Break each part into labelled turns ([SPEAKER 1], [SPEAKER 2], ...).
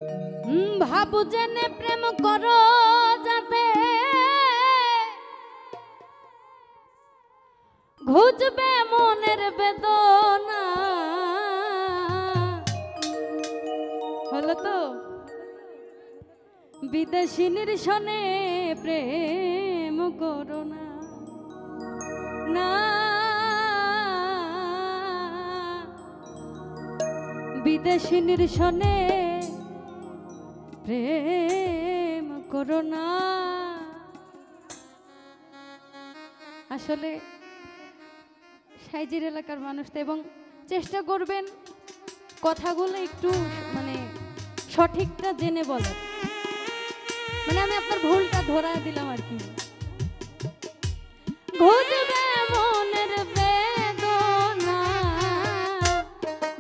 [SPEAKER 1] ভাবু জেনে প্রেম করো যাতে ঘুচবে মনের বেদনা। হলো তো বিদেশিনীর সনে প্রেম করো না, না বিদেশিনীর সনে প্রেম করো না। আসলে সাইজির এলাকার মানুষ তো, এবং চেষ্টা করবেন কথাগুলো একটু মানে সঠিকটা জেনে বলার। মানে আমি আপনার ভুলটা ধরা দিলাম আর কি। ঘুচবে মনের বেদনা,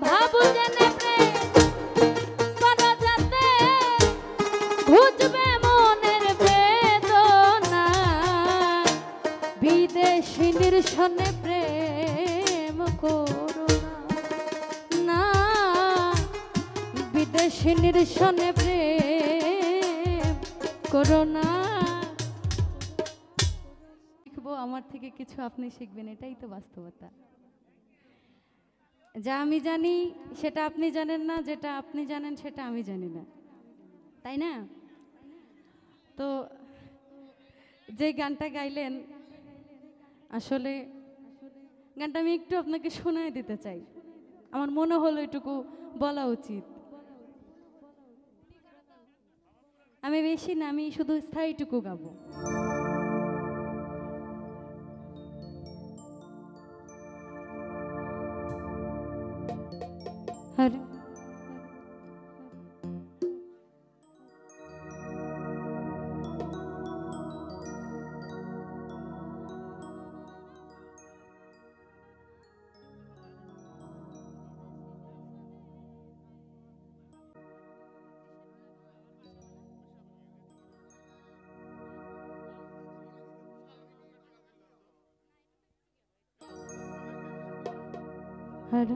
[SPEAKER 1] ভাবু জেনে প্রেম করো যাতে ঘুচবে মনের বেদনা। বিদেশিনীর সনে প্রেম করো না, বিদেশিনীর সনে প্রেম করো না। শিখবো আমার থেকে কিছু আপনি শিখবেন, এটাই তো বাস্তবতা। যা আমি জানি সেটা আপনি জানেন না, যেটা আপনি জানেন সেটা আমি জানি না, তাই না? তো যে গানটা গাইলেন, আসলে গানটা আমি একটু আপনাকে শোনায় দিতে চাই। আমার মনে হলো এটুকু বলা উচিত। আমি বেশি না, আমি শুধু স্থায়ীটুকু গাবো। আর আর